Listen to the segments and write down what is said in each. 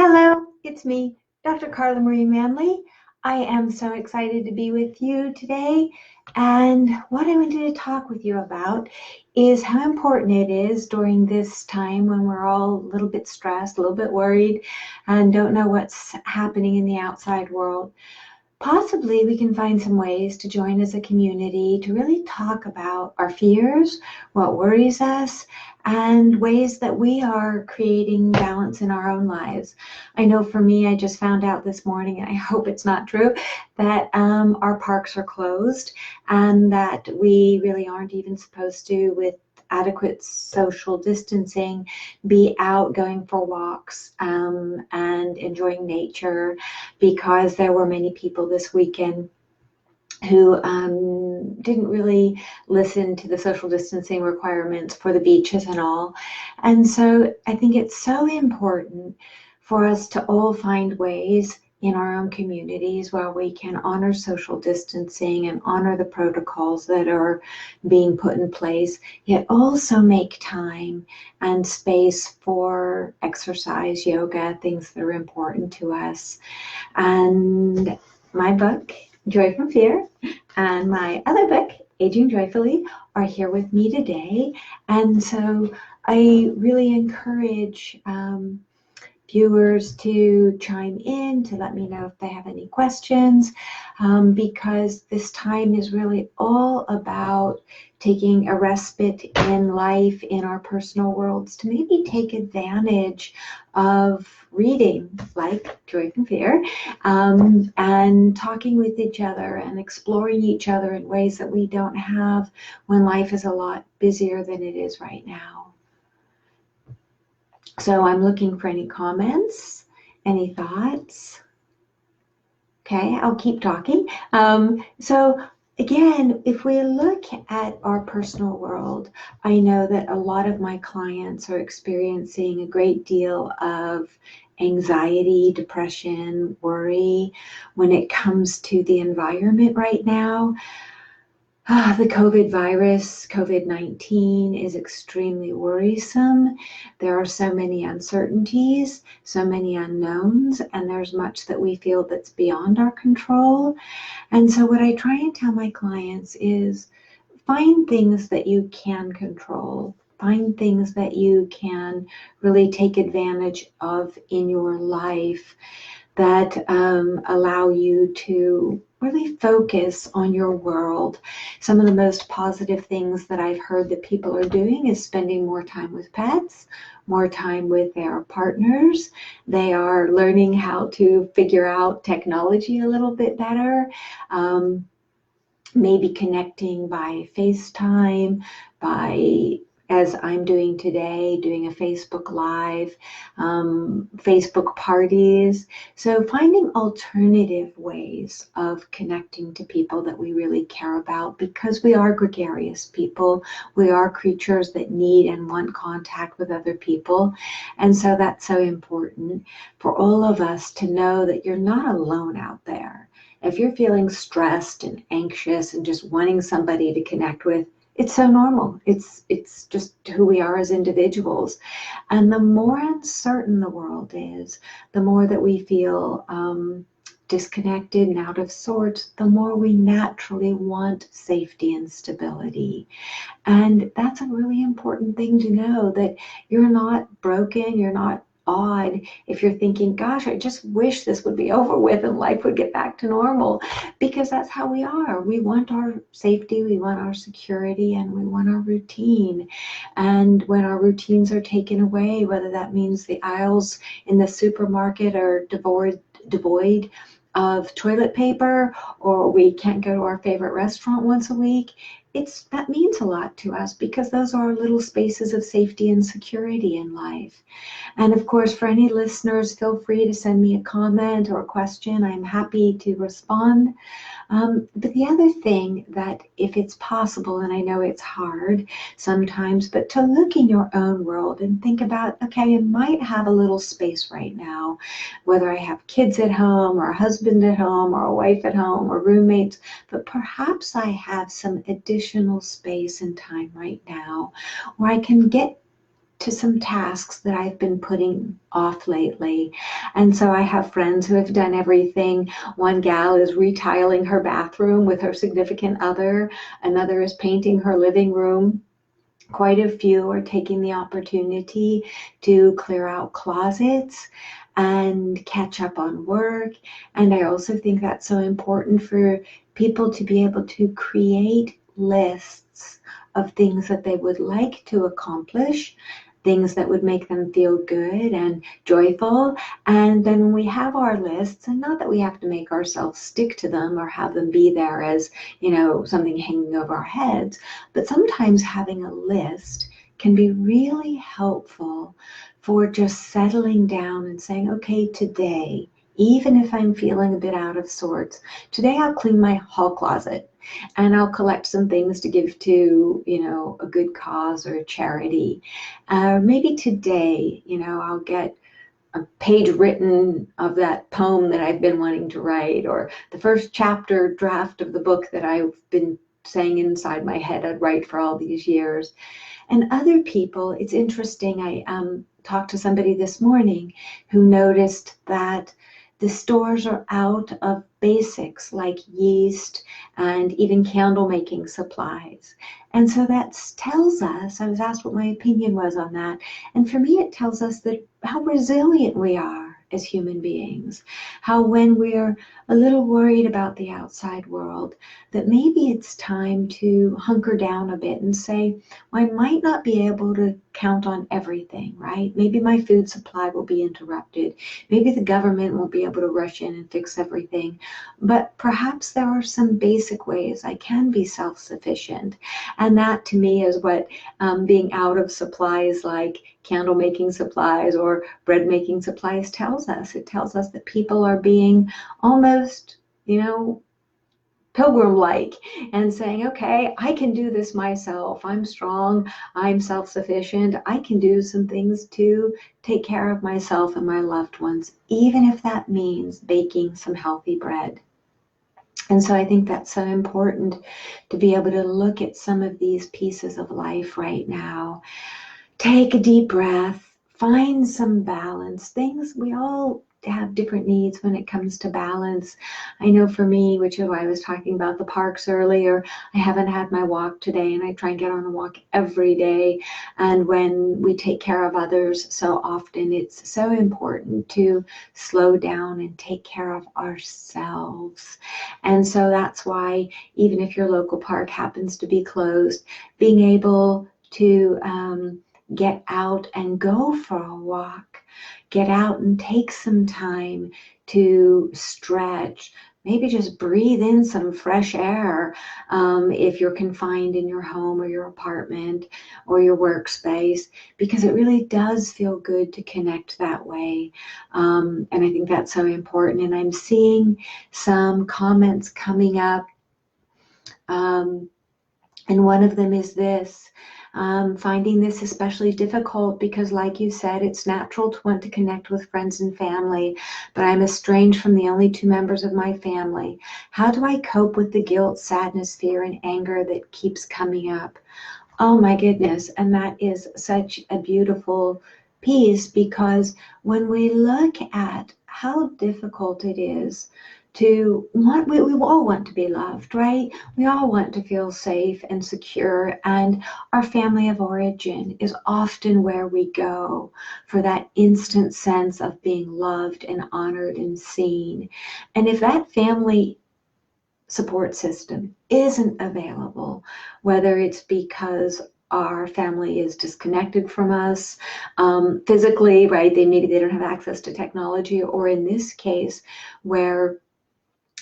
Hello, it's me, Dr. Carla Marie Manley. I am so excited to be with you today. And what I wanted to talk with you about is how important it is during this time when we're all a little bit stressed, a little bit worried, and don't know what's happening in the outside world. Possibly we can find some ways to join as a community to really talk about our fears, what worries us, and ways that we are creating balance in our own lives. I know for me, I just found out this morning, and I hope it's not true, that our parks are closed and that we really aren't even supposed to, with adequate social distancing, be out going for walks and enjoying nature, because there were many people this weekend who didn't really listen to the social distancing requirements for the beaches and all. And so I think it's so important for us to all find ways in our own communities where we can honor social distancing and honor the protocols that are being put in place, yet also make time and space for exercise, yoga, things that are important to us. And my book, Joy from Fear, and my other book, Aging Joyfully, are here with me today. And so I really encourage viewers to chime in, to let me know if they have any questions, because this time is really all about taking a respite in life, in our personal worlds, to maybe take advantage of reading like Joy from Fear, and talking with each other and exploring each other in ways that we don't have when life is a lot busier than it is right now. So I'm looking for any comments, any thoughts. Okay, I'll keep talking. So again, if we look at our personal world, I know that a lot of my clients are experiencing a great deal of anxiety, depression, worry when it comes to the environment right now. The COVID virus, COVID-19, is extremely worrisome. There are so many uncertainties, so many unknowns, and there's much that we feel that's beyond our control. And so what I try and tell my clients is find things that you can control. Find things that you can really take advantage of in your life that allow you to really focus on your world. Some of the most positive things that I've heard that people are doing is spending more time with pets, more time with their partners. They are learning how to figure out technology a little bit better. Maybe connecting by FaceTime, by, as I'm doing today, doing a Facebook Live, Facebook parties. So finding alternative ways of connecting to people that we really care about, because we are gregarious people. We are creatures that need and want contact with other people. And so that's so important for all of us to know that you're not alone out there. If you're feeling stressed and anxious and just wanting somebody to connect with, it's so normal. It's just who we are as individuals. And the more uncertain the world is, the more that we feel disconnected and out of sorts, the more we naturally want safety and stability. And that's a really important thing to know, that you're not broken, you're not odd if you're thinking, gosh, I just wish this would be over with and life would get back to normal, because that's how we are. We want our safety, we want our security, and we want our routine. And when our routines are taken away, whether that means the aisles in the supermarket are devoid of toilet paper, or we can't go to our favorite restaurant once a week, that means a lot to us, because those are our little spaces of safety and security in life. And of course, for any listeners, feel free to send me a comment or a question. I'm happy to respond. But the other thing, that if it's possible, and I know it's hard sometimes, but to look in your own world and think about, okay, I might have a little space right now, whether I have kids at home or a husband at home or a wife at home or roommates, but perhaps I have some additional space and time right now where I can get to some tasks that I've been putting off lately. And so I have friends who have done everything. One gal is retiling her bathroom with her significant other, another is painting her living room. Quite a few are taking the opportunity to clear out closets and catch up on work. And I also think that's so important for people to be able to create lists of things that they would like to accomplish, things that would make them feel good and joyful. And then when we have our lists, and not that we have to make ourselves stick to them or have them be there as, something hanging over our heads, but sometimes having a list can be really helpful for just settling down and saying, okay, today, even if I'm feeling a bit out of sorts, today I'll clean my hall closet and I'll collect some things to give to, a good cause or a charity. Maybe today, I'll get a page written of that poem that I've been wanting to write, or the first chapter draft of the book that I've been saying inside my head I'd write for all these years. And other people, it's interesting, I talked to somebody this morning who noticed that the stores are out of basics like yeast and even candle making supplies. And so that tells us, I was asked what my opinion was on that. And for me, it tells us that how resilient we are as human beings, how when we're a little worried about the outside world, that maybe it's time to hunker down a bit and say, well, I might not be able to count on everything, right? Maybe my food supply will be interrupted. Maybe the government won't be able to rush in and fix everything. But perhaps there are some basic ways I can be self-sufficient. And that to me is what being out of supplies like candle making supplies or bread making supplies tells us. It tells us that people are being almost, pilgrim-like and saying, okay, I can do this myself. I'm strong. I'm self-sufficient. I can do some things to take care of myself and my loved ones, even if that means baking some healthy bread. And so I think that's so important to be able to look at some of these pieces of life right now. Take a deep breath, find some balance. Things, we all have different needs when it comes to balance. I know for me, which is why I was talking about the parks earlier, I haven't had my walk today, and I try and get on a walk every day. And when we take care of others so often, it's so important to slow down and take care of ourselves. And so that's why, even if your local park happens to be closed, being able to get out and go for a walk. Get out and take some time to stretch. Maybe just breathe in some fresh air if you're confined in your home or your apartment or your workspace, because it really does feel good to connect that way. And I think that's so important. And I'm seeing some comments coming up. And one of them is this. Finding this especially difficult because, like you said, it's natural to want to connect with friends and family, but I'm estranged from the only two members of my family. How do I cope with the guilt, sadness, fear, and anger that keeps coming up? Oh my goodness. And that is such a beautiful piece, because when we look at how difficult it is to want, we all want to be loved, right? We all want to feel safe and secure, and our family of origin is often where we go for that instant sense of being loved and honored and seen. And if that family support system isn't available, whether it's because our family is disconnected from us physically, right? Maybe they don't have access to technology, or in this case, where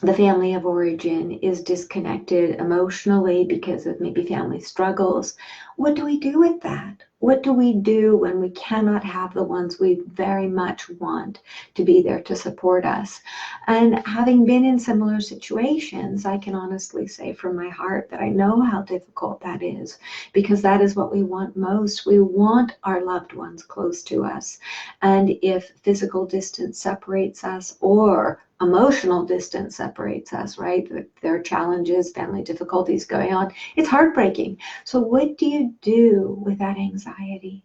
the family of origin is disconnected emotionally because of maybe family struggles. What do we do with that? What do we do when we cannot have the ones we very much want to be there to support us? And having been in similar situations, I can honestly say from my heart that I know how difficult that is, because that is what we want most. We want our loved ones close to us. And if physical distance separates us, or emotional distance separates us, right? There are challenges, family difficulties going on. It's heartbreaking. So what do you do with that anxiety?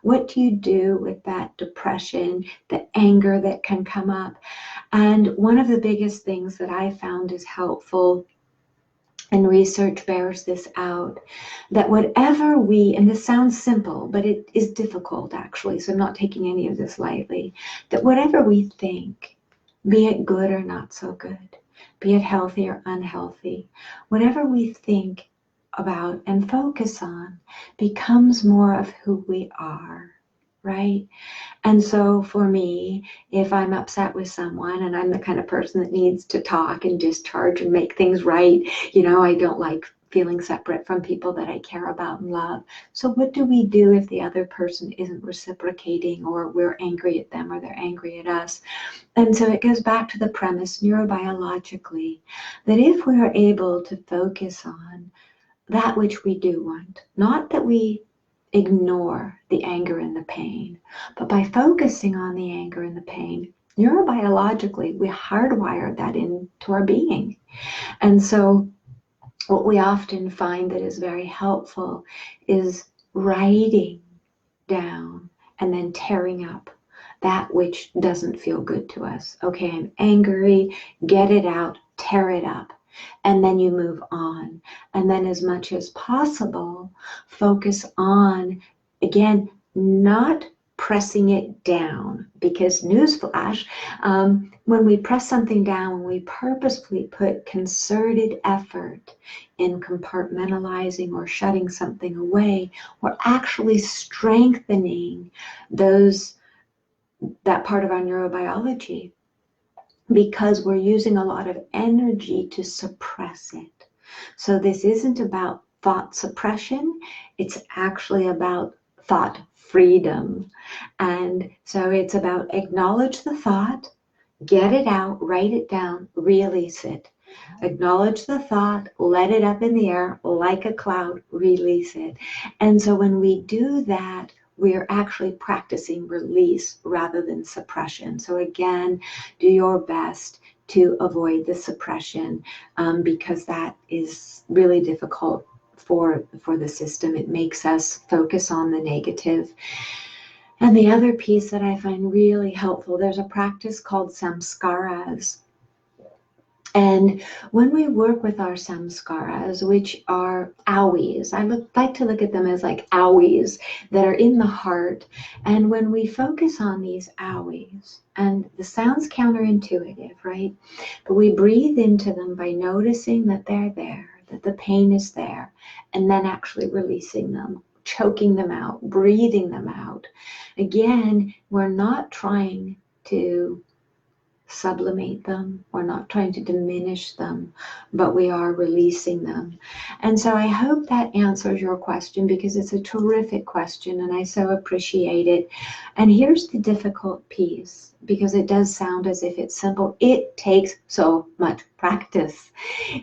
What do you do with that depression, the anger that can come up? And one of the biggest things that I found is helpful, and research bears this out, that whatever we, and this sounds simple, but it is difficult actually, so I'm not taking any of this lightly, that whatever we think, be it good or not so good, be it healthy or unhealthy, whatever we think about and focus on becomes more of who we are, right? And so for me, if I'm upset with someone and I'm the kind of person that needs to talk and discharge and make things right, I don't like feeling separate from people that I care about and love. So what do we do if the other person isn't reciprocating, or we're angry at them or they're angry at us? And so it goes back to the premise neurobiologically that if we are able to focus on that which we do want, not that we ignore the anger and the pain, but by focusing on the anger and the pain, neurobiologically, we hardwire that into our being. And so what we often find that is very helpful is writing down and then tearing up that which doesn't feel good to us. Okay, I'm angry, get it out, tear it up. And then you move on. And then as much as possible, focus on, again, not pressing it down, because newsflash, when we press something down, when we purposefully put concerted effort in compartmentalizing or shutting something away, we're actually strengthening that part of our neurobiology, because we're using a lot of energy to suppress it. So this isn't about thought suppression, it's actually about thought freedom. And so it's about acknowledge the thought, get it out, write it down, release it. Acknowledge the thought, let it up in the air like a cloud, release it. And so when we do that, we're actually practicing release rather than suppression. So again, do your best to avoid the suppression, because that is really difficult for the system. It makes us focus on the negative. And the other piece that I find really helpful, there's a practice called samskaras. And when we work with our samskaras, which are owies, like to look at them as like owies that are in the heart. And when we focus on these owies, and the sounds counterintuitive, right? But we breathe into them by noticing that they're there, that the pain is there, and then actually releasing them, choking them out, breathing them out. Again, we're not trying to sublimate them. We're not trying to diminish them, but we are releasing them. And so I hope that answers your question, because it's a terrific question and I so appreciate it. And here's the difficult piece, because it does sound as if it's simple. It takes so much practice.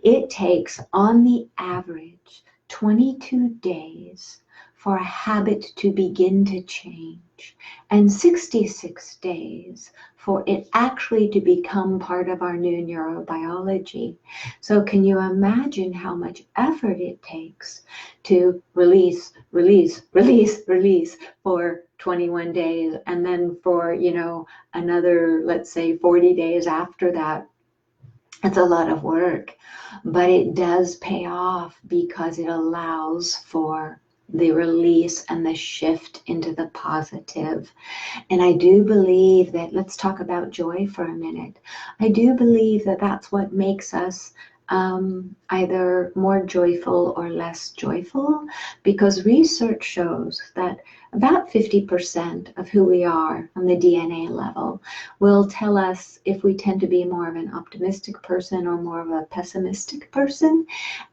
It takes, on the average, 22 days for a habit to begin to change, and 66 days for it actually to become part of our new neurobiology. So can you imagine how much effort it takes to release for 21 days, and then for, another, let's say 40 days after that? It's a lot of work, but it does pay off because it allows for the release and the shift into the positive. And I do believe that, let's talk about joy for a minute. I do believe that that's what makes us either more joyful or less joyful, because research shows that about 50% of who we are on the DNA level will tell us if we tend to be more of an optimistic person or more of a pessimistic person.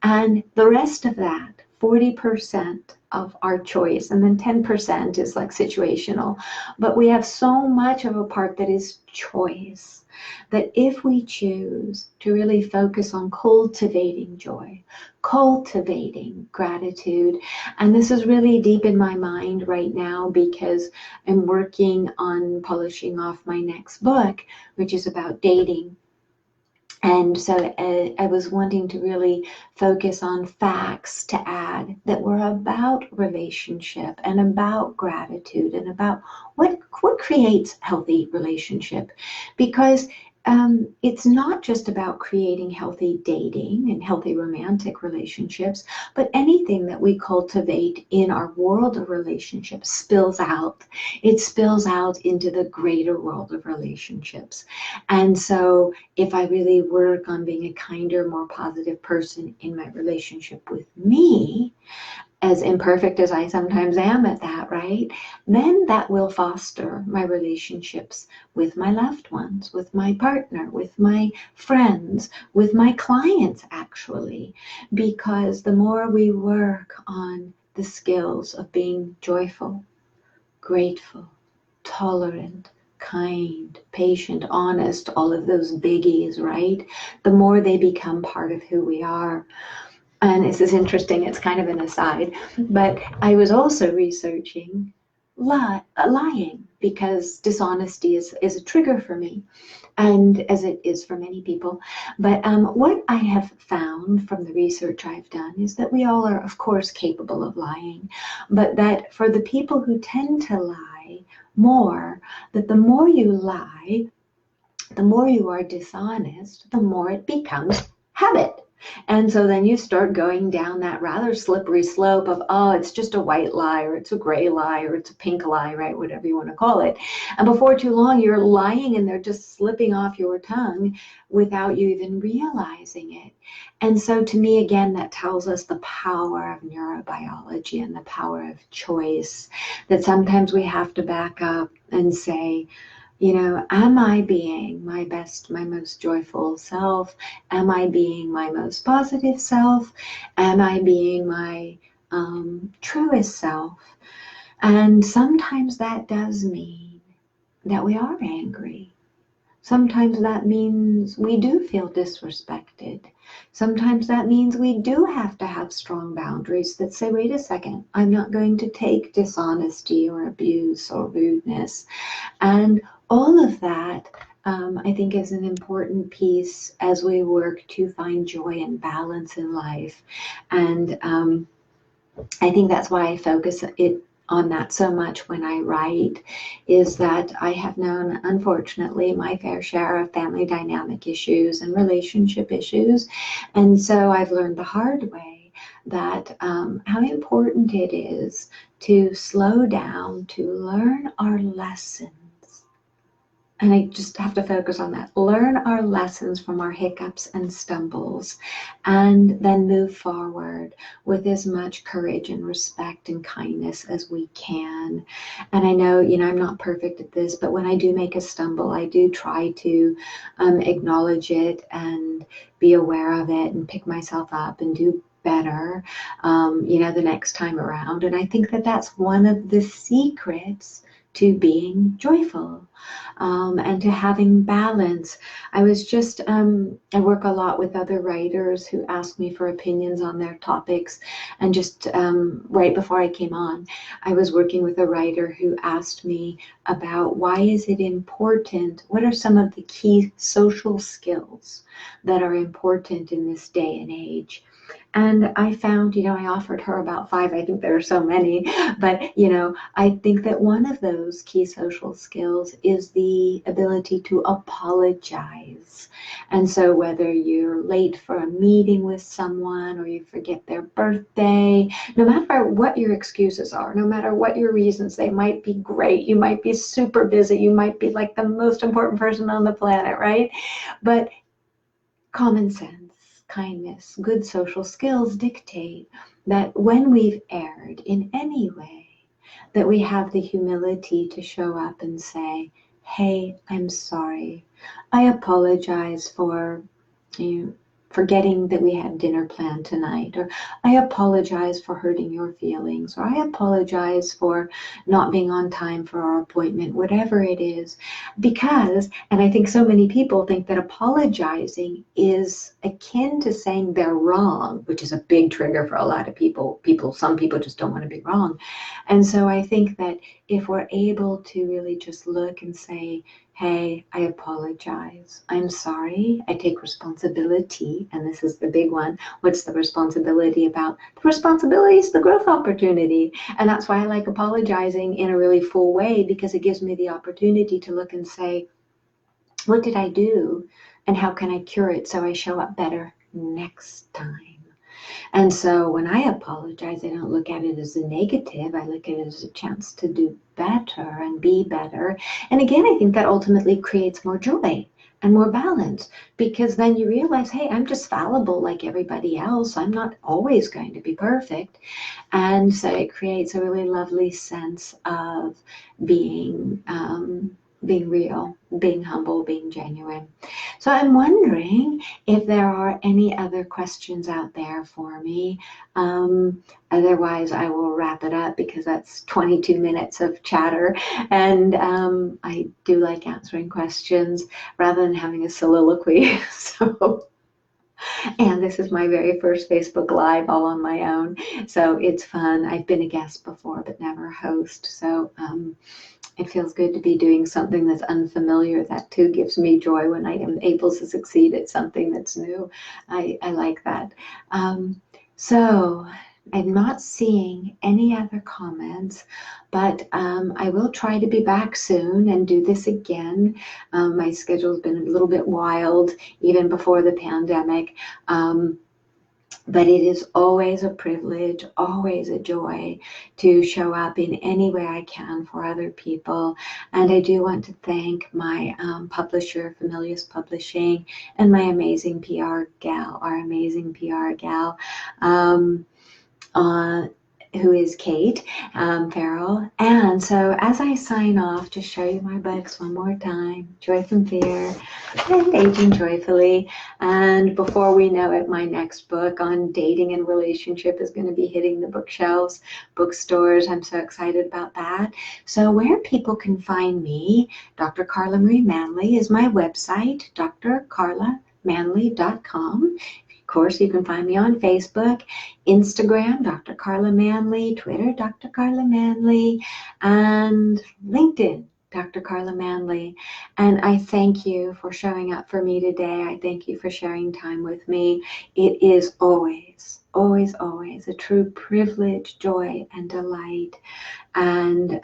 And the rest of that, 40% of our choice, and then 10% is like situational. But we have so much of a part that is choice, that if we choose to really focus on cultivating joy, cultivating gratitude, and this is really deep in my mind right now because I'm working on polishing off my next book, which is about dating. And so I was wanting to really focus on facts to add that were about relationship and about gratitude and about what creates healthy relationship. Because it's not just about creating healthy dating and healthy romantic relationships, but anything that we cultivate in our world of relationships spills out. It spills out into the greater world of relationships. And so if I really work on being a kinder, more positive person in my relationship with me, as imperfect as I sometimes am at that, right? Then that will foster my relationships with my loved ones, with my partner, with my friends, with my clients, actually. Because the more we work on the skills of being joyful, grateful, tolerant, kind, patient, honest, all of those biggies, right? The more they become part of who we are. And this is interesting, it's kind of an aside, but I was also researching lying because dishonesty is a trigger for me, and as it is for many people. But what I have found from the research I've done is that we all are, of course, capable of lying, but that for the people who tend to lie more, that the more you lie, the more you are dishonest, the more it becomes habit. And so then you start going down that rather slippery slope of, oh, it's just a white lie, or it's a gray lie, or it's a pink lie, right? Whatever you want to call it. And before too long, you're lying and they're just slipping off your tongue without you even realizing it. And so to me, again, that tells us the power of neurobiology and the power of choice, that sometimes we have to back up and say, am I being my best, my most joyful self? Am I being my most positive self? Am I being my truest self? And sometimes that does mean that we are angry. Sometimes that means we do feel disrespected. Sometimes that means we do have to have strong boundaries that say, wait a second, I'm not going to take dishonesty or abuse or rudeness. And all of that, I think, is an important piece as we work to find joy and balance in life. And I think that's why I focus it on that so much when I write, is that I have known, unfortunately, my fair share of family dynamic issues and relationship issues. And so I've learned the hard way that how important it is to slow down, to learn our lessons. And I just have to focus on that. Learn our lessons from our hiccups and stumbles, and then move forward with as much courage and respect and kindness as we can. And I know, I'm not perfect at this, but when I do make a stumble, I do try to acknowledge it and be aware of it and pick myself up and do better, the next time around. And I think that that's one of the secrets to being joyful, and to having balance. I was just, I work a lot with other writers who ask me for opinions on their topics. And just right before I came on, I was working with a writer who asked me about why is it important, what are some of the key social skills that are important in this day and age? And I found, I offered her about 5. I think there are so many, but, I think that one of those key social skills is the ability to apologize. And so whether you're late for a meeting with someone or you forget their birthday, no matter what your excuses are, no matter what your reasons, they might be great. You might be super busy. You might be like the most important person on the planet, right? But common sense, kindness, good social skills dictate that when we've erred in any way, that we have the humility to show up and say, hey, I'm sorry. I apologize for forgetting that we had dinner planned tonight, or I apologize for hurting your feelings, or I apologize for not being on time for our appointment, whatever it is. Because, and I think so many people think that apologizing is akin to saying they're wrong, which is a big trigger for a lot of people. Some people just don't want to be wrong. And so I think that if we're able to really just look and say, hey, I apologize. I'm sorry. I take responsibility. And this is the big one. What's the responsibility about? The responsibility is the growth opportunity. And that's why I like apologizing in a really full way, because it gives me the opportunity to look and say, what did I do? And how can I cure it so I show up better next time? And so when I apologize, I don't look at it as a negative. I look at it as a chance to do better and be better. And again, I think that ultimately creates more joy and more balance, because then you realize, hey, I'm just fallible like everybody else. I'm not always going to be perfect. And so it creates a really lovely sense of being being real, being humble, being genuine. So I'm wondering if there are any other questions out there for me. Otherwise, I will wrap it up, because that's 22 minutes of chatter. And I do like answering questions rather than having a soliloquy. And this is my very first Facebook Live all on my own. So it's fun. I've been a guest before, but never a host. So it feels good to be doing something that's unfamiliar. That too gives me joy when I am able to succeed at something that's new. I like that. So I'm not seeing any other comments, but I will try to be back soon and do this again. My schedule's been a little bit wild even before the pandemic. But it is always a privilege, always a joy to show up in any way I can for other people. And I do want to thank my publisher, Familius Publishing, and my amazing PR gal, our amazing PR gal, who is Kate Farrell. And so as I sign off, to show you my books one more time, Joy from Fear and Aging Joyfully. And before we know it, my next book on dating and relationship is going to be hitting the bookshelves, bookstores. I'm so excited about that. So where people can find me, Dr. Carla Marie Manley is my website, drcarlamanley.com. Of course, you can find me on Facebook, Instagram, Dr. Carla Manley, Twitter, Dr. Carla Manley, and LinkedIn, Dr. Carla Manley. And I thank you for showing up for me today. I thank you for sharing time with me. It is always, always, always a true privilege, joy, and delight. And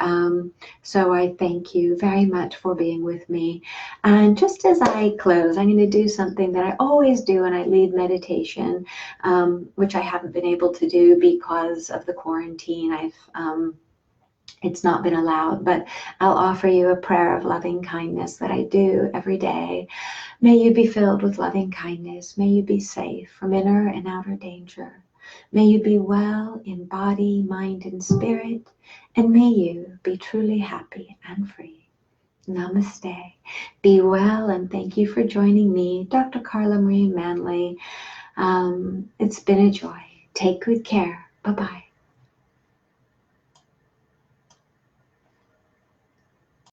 so I thank you very much for being with me. And just as I close, I'm going to do something that I always do when I lead meditation, which I haven't been able to do because of the quarantine. It's not been allowed, but I'll offer you a prayer of loving kindness that I do every day. May you be filled with loving kindness. May you be safe from inner and outer danger. May you be well in body, mind, and spirit, and may you be truly happy and free. Namaste. Be well, and thank you for joining me, Dr. Carla Marie Manley. It's been a joy. Take good care. Bye-bye.